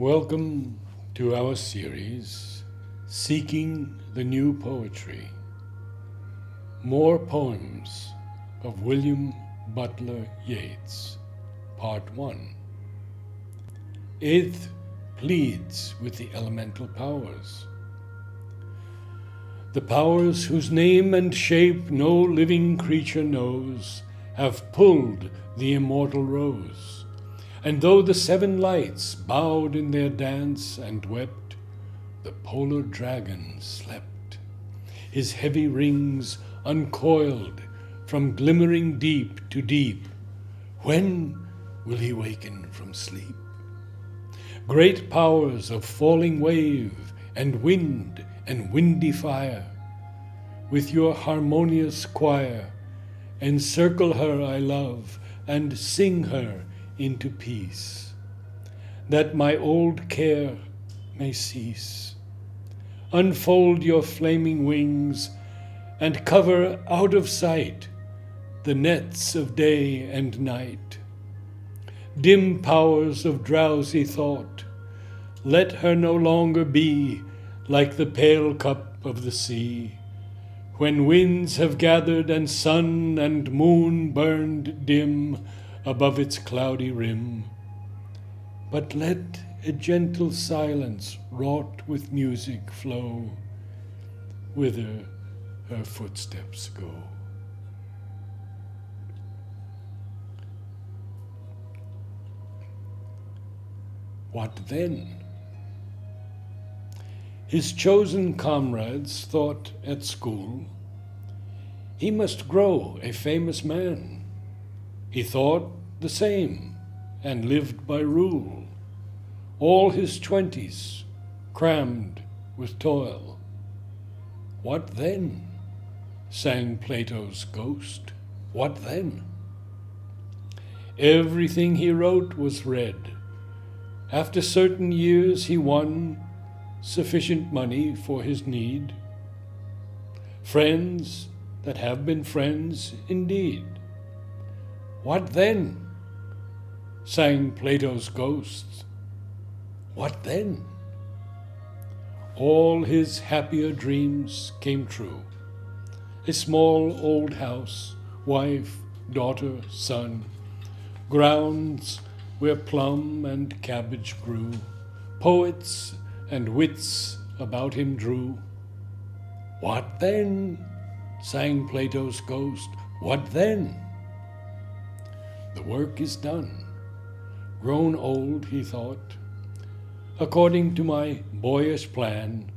Welcome to our series, Seeking the New Poetry. More poems of William Butler Yeats, Part 1. Eighth pleads with the elemental powers. The powers whose name and shape no living creature knows have pulled the immortal rose. And though the seven lights bowed in their dance and wept, the polar dragon slept, his heavy rings uncoiled from glimmering deep to deep. When will he waken from sleep? Great powers of falling wave and wind and windy fire, with your harmonious choir, encircle her I love, and sing her into peace, that my old care may cease. Unfold your flaming wings, and cover out of sight the nets of day and night. Dim powers of drowsy thought, let her no longer be like the pale cup of the sea, when winds have gathered and sun and moon burned dim above its cloudy rim. But let a gentle silence wrought with music flow, whither her footsteps go. What then? His chosen comrades thought at school he must grow a famous man. He thought the same and lived by rule, all his 20s crammed with toil. What then? Sang Plato's ghost. What then? Everything he wrote was read. After certain years he won sufficient money for his need. Friends that have been friends indeed. What then? Sang Plato's ghosts. What then? All his happier dreams came true. A small old house, wife, daughter, son, grounds where plum and cabbage grew, poets and wits about him drew. What then? Sang Plato's ghost. What then? The work is done. Grown old, he thought, according to my boyish plan,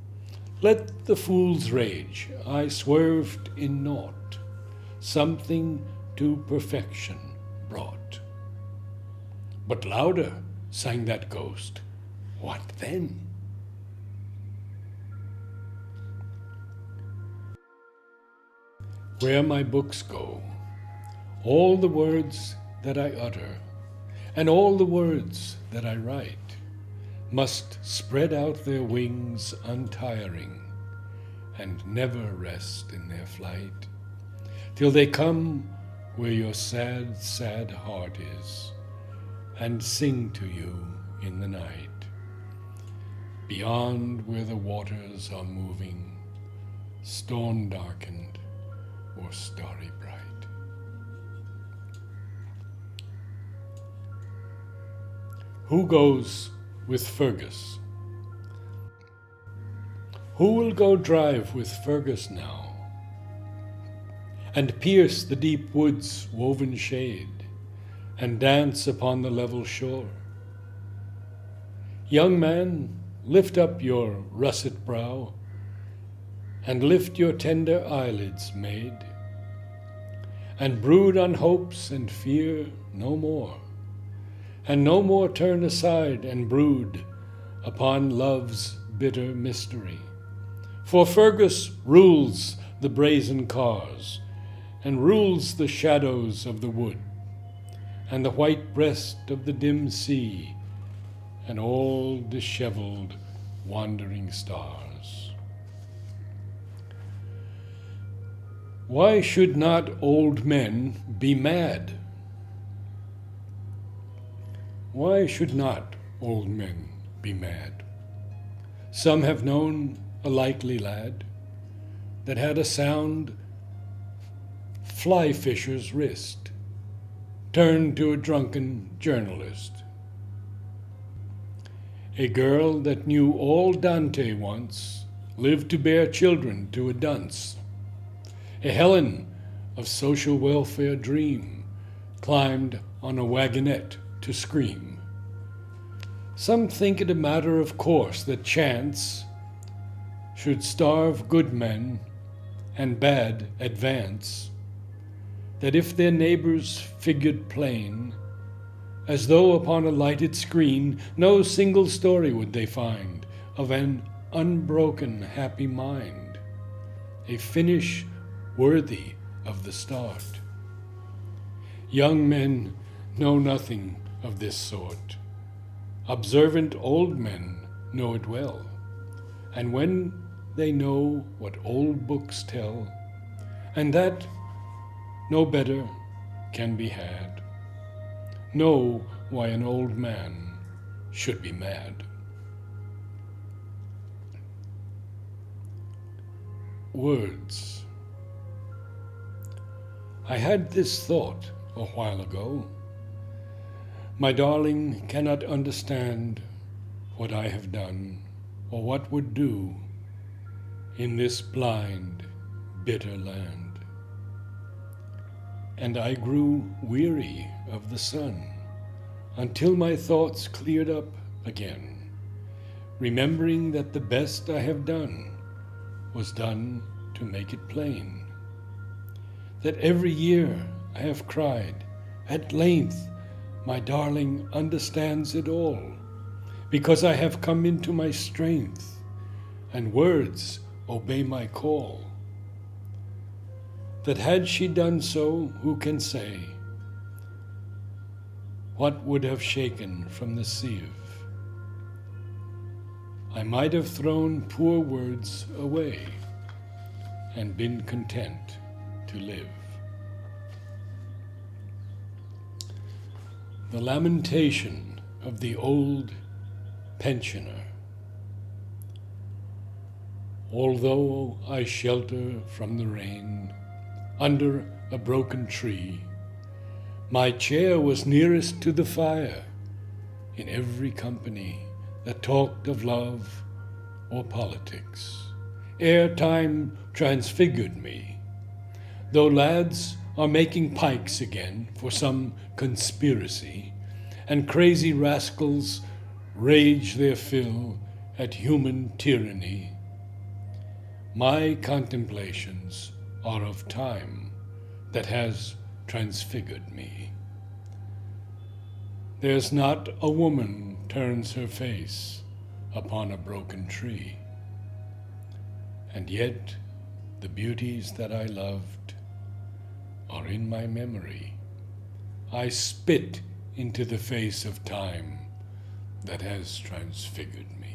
let the fools rage, I swerved in naught, something to perfection brought. But louder sang that ghost, what then? Where my books go, all the words that I utter, and all the words that I write, must spread out their wings untiring, and never rest in their flight, till they come where your sad, sad heart is, and sing to you in the night, beyond where the waters are moving, storm-darkened or starry bright. Who goes with Fergus? Who will go drive with Fergus now, and pierce the deep wood's woven shade, and dance upon the level shore? Young man, lift up your russet brow, and lift your tender eyelids, maid, and brood on hopes and fear no more, and no more turn aside and brood upon love's bitter mystery. For Fergus rules the brazen cars, and rules the shadows of the wood, and the white breast of the dim sea, and all disheveled wandering stars. Why should not old men be mad? Why should not old men be mad. Some have known a likely lad that had a sound fly fisher's wrist, turned to a drunken journalist. A girl that knew all Dante once lived to bear children to a dunce. A Helen of social welfare dream climbed on a wagonette to scream. Some think it a matter of course that chance should starve good men and bad advance, that if their neighbors figured plain, as though upon a lighted screen, no single story would they find of an unbroken happy mind, a finish worthy of the start. Young men know nothing of this sort. Observant old men know it well, and when they know what old books tell, and that no better can be had, know why an old man should be mad. Words. I had this thought a while ago. My darling cannot understand what I have done, or what would do in this blind, bitter land. And I grew weary of the sun, until my thoughts cleared up again, remembering that the best I have done was done to make it plain. That every year I have cried, at length my darling understands it all, because I have come into my strength, and words obey my call. That had she done so, who can say what would have shaken from the sieve? I might have thrown poor words away and been content to live. The lamentation of the old pensioner. Although I shelter from the rain under a broken tree, my chair was nearest to the fire in every company that talked of love or politics, ere time transfigured me. Though lads are making pikes again for some conspiracy, and crazy rascals rage their fill at human tyranny, my contemplations are of time that has transfigured me. There's not a woman turns her face upon a broken tree, and yet the beauties that I loved are in my memory. I spit into the face of time that has transfigured me.